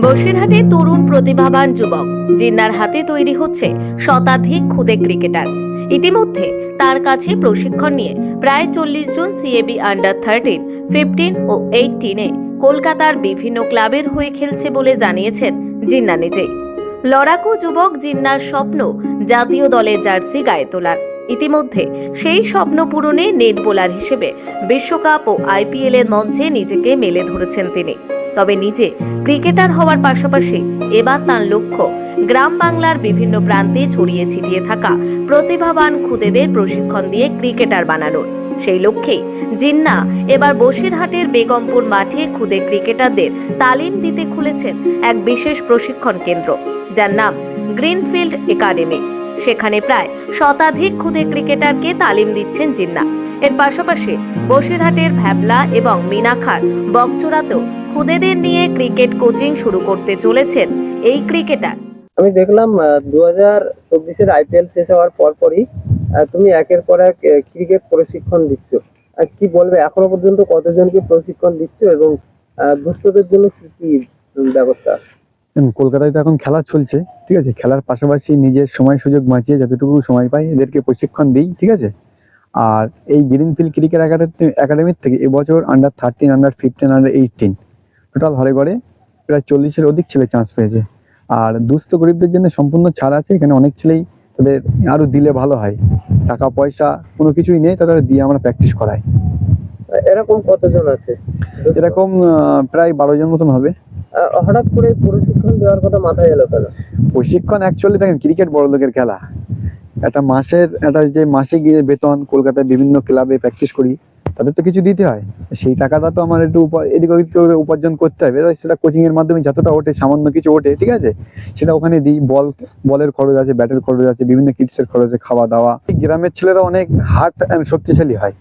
বসিরহাটে তরুণ প্রতিভাবান যুবক জিন্নার হাতে তৈরি হচ্ছে শতাধিক খুদে ক্রিকেটার। ইতিমধ্যে তার কাছে প্রশিক্ষণ নিয়ে প্রায় 40 জন সিএবি আন্ডার 13, 15 ও 18-এ কলকাতার বিভিন্ন ক্লাবের হয়ে খেলছে বলে জানিয়েছেন জিন্না নিজেই। লড়াকু যুবক জিন্নার স্বপ্ন জাতীয় দলের জার্সি গায়ে তোলার। ইতিমধ্যে সেই স্বপ্ন পূরণে নেট বোলার হিসেবে বিশ্বকাপ ও আইপিএল এর মঞ্চে নিজেকে মেলে ধরেছেন তিনি। তবে নিজে ক্রিকেটার হওয়ার পাশাপাশি এবার তার লক্ষ্য গ্রাম বাংলার বিভিন্ন প্রান্তে ছড়িয়ে ছিটিয়ে থাকা প্রতিভাবান খুদেদের প্রশিক্ষণ দিয়ে ক্রিকেটার বানানোর। সেই লক্ষ্যেই জিন্না এবার বসিরহাটের বেগমপুর মাঠে খুদে ক্রিকেটারদের তালিম দিতে খুলেছেন এক বিশেষ প্রশিক্ষণ কেন্দ্র, যার নাম গ্রিনফিল্ড একাডেমি। সেখানে প্রায় শতাধিক খুদে ক্রিকেটারকে তালিম দিচ্ছেন জিন্না। এর পাশাপাশি বসিরহাটের ভ্যাবলা এবং মিনাখার বকচোরাতেও খুদেদের নিয়ে ক্রিকেট কোচিং শুরু করতে চলেছেন এই ক্রিকেটার। আমি দেখলাম 2024-এর আইপিএল শেষ হওয়ার পরপরই তুমি একের পর এক ক্রিকেট প্রশিক্ষণ দিচ্ছ। কি বলবে, এখনো পর্যন্ত কতজনকে প্রশিক্ষণ দিচ্ছ এবং দুস্থদের জন্য কি কি ব্যবস্থা? কলকাতায় তো এখন খেলা চলছে, ঠিক আছে। খেলার পাশাপাশি নিজের সময় সুযোগ বাঁচিয়ে যতটুকু সময় পাই এদেরকে প্রশিক্ষণ দিই, ঠিক আছে। আর এই গ্রিনফিল্ড ক্রিকেট একাডেমির থেকে এবছর আন্ডার 13, আন্ডার 15, আন্ডার 18 টোটাল ঘরে ঘরে প্রায় 40-এর অধিক ছেলে চান্স পেয়েছে। আর দুস্থ গরিবদের জন্য সম্পূর্ণ ছাড় আছে। এখানে অনেক ছেলেই তাদের আরো দিলে ভালো হয়, টাকা পয়সা কোনো কিছুই নেই, তাদের দিয়ে আমরা প্র্যাকটিস করাই। এরকম কতজন আছে? এরকম প্রায় 12 জন মতন হবে। হঠাৎ করে প্রশিক্ষণ দেওয়ার কথা মাথায় এলো কেন? প্রশিক্ষণ অ্যাকচুয়ালি দেখেন, ক্রিকেট বড় লোকের খেলা। একটা যে মাসে গিয়ে বেতন কলকাতায় বিভিন্ন ক্লাবে প্র্যাকটিস করি, তাদের তো কিছু দিতে হয়। সেই টাকাটা তো আমার একটু এদিক ওদিক করে উপার্জন করতে হবে। সেটা কোচিং এর মাধ্যমে যতটা ওঠে, সামান্য কিছু ওঠে, ঠিক আছে, সেটা ওখানে দিই। বলের খরচ আছে, ব্যাটের খরচ আছে, বিভিন্ন কিটসের খরচ আছে, খাওয়া দাওয়া। গ্রামের ছেলেরা অনেক হার্ট শক্তিশালী হয়,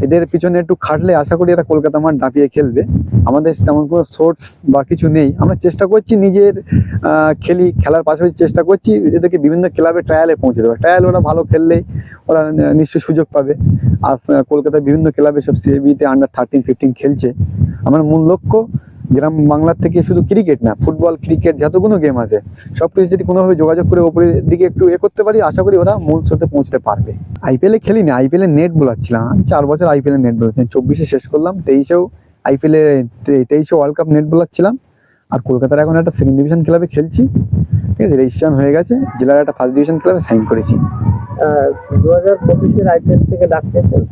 এদের পিছনে একটু খাটলে আশা করি এরা কলকাতা মাঠ দাপিয়ে খেলবে। আমাদের তেমন কোনো সোর্স বা কিছু নেই। আমরা চেষ্টা করছি নিজের খেলার পাশাপাশি চেষ্টা করছি এদেরকে বিভিন্ন ক্লাবে ট্রায়ালে পৌঁছে দেওয়া। ট্রায়াল ওরা ভালো খেললেই ওরা নিশ্চয়ই সুযোগ পাবে। আর কলকাতায় বিভিন্ন ক্লাবে সব সিএবিতে আন্ডার 13, 15 খেলছে। আমার মূল লক্ষ্য গ্রাম বাংলার থেকে শুধু ক্রিকেট না, ফুটবল, ক্রিকেট যতগুলো গেম আছে সবকিছু যদি কোনোভাবে যোগাযোগ করে ওপরের দিকে একটু করতে পারি, আশা করি ওরা মূল স্রোতে পৌঁছতে পারবে। আইপিএল এ খেলিনি, আইপিএল এ নেট বোলাচ্ছিলাম। আমি 4 বছর আইপিএল এ নেট বোলাচ্ছিলাম। 24-এ শেষ করলাম, 23-এও আইপিএল এ 23-এ ওয়ার্ল্ড কাপ নেট বোলাচ্ছিলাম। আর কলকাতার এখন একটা 2nd ডিভিশন ক্লাবে খেলছি, ঠিক আছে। রেজিস্ট্রেশন হয়ে গেছে, জেলার একটা 1st ডিভিশন ক্লাবে সাইন করেছি। 2025-এর আইপিএল থেকে ডাকতেছেন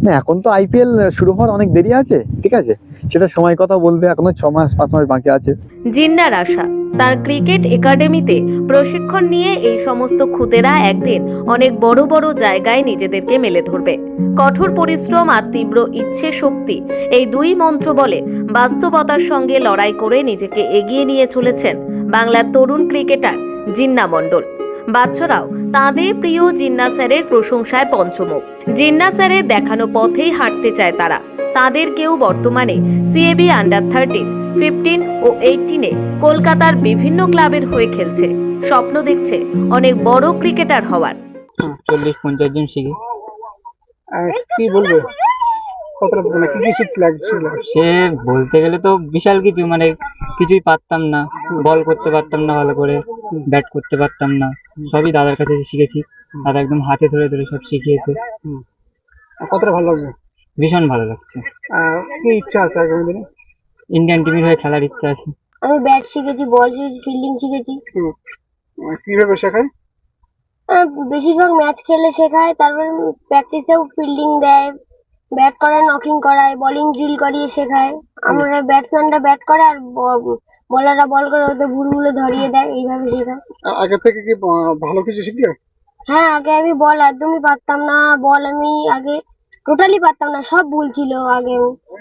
না, এখন তো আইপিএল শুরু হওয়ার অনেক দেরি আছে, ঠিক আছে। সেটা সময় কথা বলবে, এখনো 6 মাস 5 মাস বাকি আছে। জিন্নার আশা তার ক্রিকেট একাডেমিতে প্রশিক্ষণ নিয়ে এই সমস্ত খুদেরা একদিন অনেক বড় বড় জায়গায় নিজেদেরকে মেলে ধরবে। কঠোর পরিশ্রম আর তীব্র ইচ্ছে শক্তি, এই দুই মন্ত্র বলে বাস্তবতার সঙ্গে লড়াই করে নিজেকে এগিয়ে নিয়ে চলেছেন বাংলার তরুণ ক্রিকেটার জিন্না মণ্ডল। বাচ্চারাও তাদের প্রিয় জিন্না স্যারের প্রশংসায় পঞ্চমুখ। জিন্না স্যারের দেখানো পথেই হাঁটতে চায় তারা। তাদের কেউ বর্তমানে সিএবি আন্ডার 13, 15 ও 18-এ কলকাতার বিভিন্ন ক্লাবের হয়ে খেলছে। স্বপ্ন দেখছে অনেক বড় ক্রিকেটার হওয়ার। 40-50 জন শিখি। কি বলবে, কতটা মানে কি শিখছিল? সে বলতে গেলে তো বিশাল কিছু, মানে কিছুই পারতাম না, বল করতে পারতাম না ভালো করে, ব্যাট করতে পারতাম না। সবই দাদার কাছে শিখেছি। দাদা একদম হাতে ধরে ধরে সব শিখিয়েছে। কতটা ভালো লাগবে? ভীষণ ভালো লাগছে। কি ইচ্ছা আছে আগামী দিনে? ইন্ডিয়ান টিমের হয়ে খেলার ইচ্ছা আছে। আমি ব্যাট শিখেছি, বল শিখেছি, ফিল্ডিং শিখেছি। কিভাবে শেখায়? বেশিরভাগ ম্যাচ খেলে শেখায়, তারপরে প্র্যাকটিসেও ফিল্ডিং দেয়, ব্যাট করায়, নকিং করায়, বোলিং ড্রিল করিয়ে শেখায়। আমরা ব্যাটসম্যানরা ব্যাট করে আর বোলাররা বল করে ওদের ভুলগুলো ধরিয়ে দেয়, এইভাবে শেখায়। আগে থেকে কি ভালো কিছু শিখলে? হ্যাঁ, আগে আমি বল একদমই পারতাম না। বল আমি আগে টোটালি পারতাম না, সব ভুল ছিল আগে।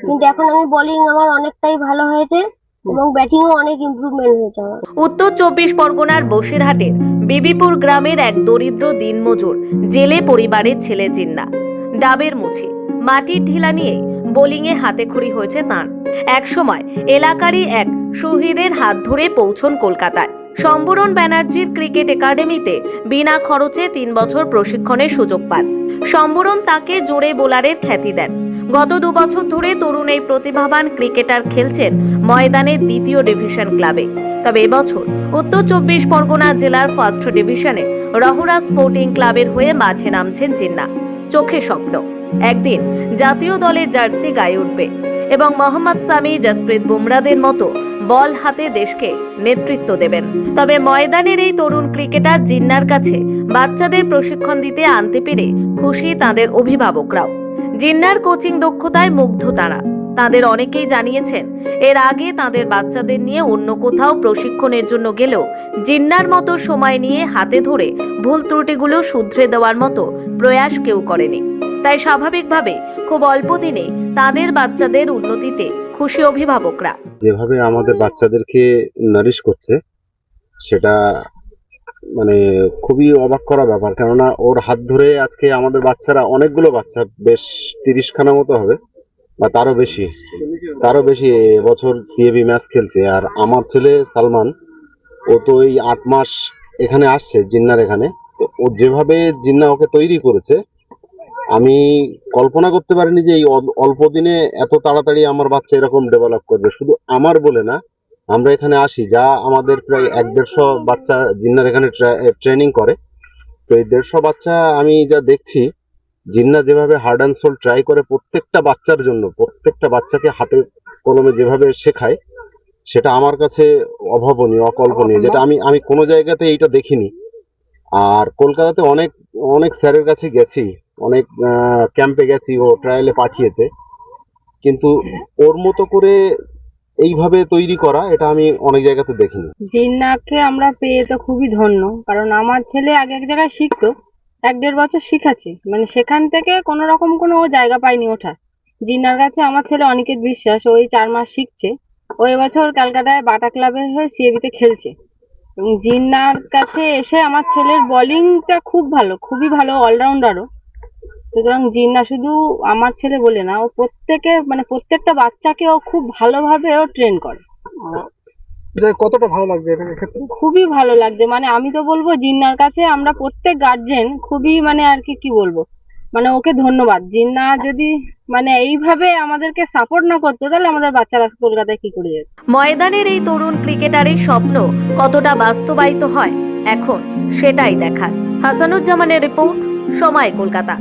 কিন্তু এখন আমি বোলিং আমার অনেকটাই ভালো হয়েছে এবং ব্যাটিংও অনেক ইমপ্রুভমেন্ট হয়েছে আমার। উত্তর 24 পরগনার বসিরহাটের বিবিপুর গ্রামের এক দরিদ্র দিনমজুর জেলে পরিবারের ছেলে জিন্না। ডাবের মুছি, মাটির ঢিলা নিয়ে বোলিংয়ে হাতেখড়ি হয়েছে তাঁর। এক সময় এলাকারই এক শহীদের হাত ধরে পৌঁছন কলকাতায়। সম্বরণ ব্যানার্জির ক্রিকেট একাডেমিতে বিনা খরচে 3 বছর প্রশিক্ষণের সুযোগ পান। সম্বরণ তাকে জোরে বোলারের খ্যাতি দেন। গত 2 বছর ধরে তরুণ এই প্রতিভাবান ক্রিকেটার খেলছেন ময়দানের 2য় ডিভিশন ক্লাবে। তবে এবছর উত্তর 24 পরগনা জেলার 1st ডিভিশনে রহরা স্পোর্টিং ক্লাবের হয়ে মাঠে নামছেন জিন্নাহ। চোখে স্বপ্ন, একদিন জাতীয় দলের জার্সি গায়ে উঠবে এবং মোহাম্মদ সামি, জসপ্রীত বুমরাদের মতো বল হাতে দেশকে নেতৃত্ব দেবেন। তবে ময়দানের এই তরুণ ক্রিকেটার জিন্নাহর কাছে বাচ্চাদের প্রশিক্ষণ দিতে আনতে পেরে খুশি তাদের অভিভাবকরাও। জিন্নাহর কোচিং দক্ষতায় মুগ্ধ তারা। তাদের অনেকেই জানিয়েছেন এর আগে তাদের বাচ্চাদের নিয়ে অন্য কোথাও প্রশিক্ষণের জন্য গেলেও জিন্নাহর মতো সময় নিয়ে হাতে ধরে ভুল ত্রুটিগুলো শুধরে দেওয়ার মতো প্রয়াস কেউ করেনি। তাই স্বাভাবিকভাবে খুব অল্প দিনে তাদের বাচ্চাদের উন্নতিতে খুশি অভিভাবকরা। যেভাবে আমাদের বাচ্চাদেরকে নারিশ করছে সেটা মানে খুবই অবাক করা ব্যাপার, কেননা ওর হাত ধরে আজকে আমাদের বাচ্চারা, অনেকগুলো বাচ্চা, বেশ 30খানা মতো হবে বা তারও বেশি এবছর সিএবি ম্যাচ খেলছে। আর আমার ছেলে সালমান, ও তো এই 8 মাস এখানে আসছে জিন্নাহর এখানে। তো ও যেভাবে জিন্নাহ ওকে তৈরি করেছে, আমি কল্পনা করতে পারিনি যে এই অল্প দিনে এত তাড়াতাড়ি আমার বাচ্চা এরকম ডেভেলপ করবে। শুধু আমার বলে না, আমরা এখানে আসি যা আমাদের প্রায় 1-150 বাচ্চা জিন্নাহর এখানে ট্রেনিং করে। তো এই 150 বাচ্চা আমি যা দেখছি, জিন্নাহ যেভাবে হার্ড অ্যান্ড সোল ট্রাই করে প্রত্যেকটা বাচ্চার জন্য, প্রত্যেকটা বাচ্চাকে হাতে কলমে যেভাবে শেখায়, সেটা আমার কাছে অভাবনীয়, অকল্পনীয়, যেটা আমি কোনো জায়গাতে এইটা দেখিনি। আর কলকাতাতে অনেক স্যারের কাছে গেছি, অনেক ক্যাম্পে গেছি, ও ট্রায়ালে পাঠিয়েছে, কিন্তু ওর মতো করে এইভাবে তৈরি করা এটা আমি অনেক জায়গাতে দেখিনি। জিন্নাহকে আমরা পেয়ে তো খুবই ধন্য, কারণ আমার ছেলে আগে এক জায়গায় শিখতো, 1-1.5 বছর শিখাচ্ছে, মানে সেখান থেকে কোনো রকম কোনো ও জায়গা পায়নি ওঠার। জিন্নাহর কাছে আমার ছেলে অনিকেত বিশ্বাস, ওই 4 মাস শিখছে। ও এবছর কলকাতায় বাটা ক্লাবের হয়ে সিএবিতে খেলছে। এবং জিন্নাহর কাছে এসে আমার ছেলের বোলিংটা খুব ভালো, খুবই ভালো, অলরাউন্ডারও। সুতরাং জিন্নাহ শুধু আমার ছেলে বলে না, ও প্রত্যেকটা বাচ্চাকে ও খুব ভালোভাবে ও ট্রেন করে। কতটা ভালো লাগবে এটা ক্ষেত্রে? খুবই ভালো লাগছে, মানে আমি তো বলবো জিন্নাহর কাছে আমরা প্রত্যেক গার্জেন খুবই আর কি বলবো, মানে ওকে ধন্যবাদ। জিন্নাহ যদি এইভাবে আমাদেরকে সাপোর্ট না করতো, তাহলে আমাদের বাচ্চারা কলকাতায় কি করে যেত। ময়দানের এই তরুণ ক্রিকেটারের স্বপ্ন কতটা বাস্তবায়িত হয় এখন সেটাই দেখার। হাসানুজ্জামানের রিপোর্ট, সময় কলকাতা।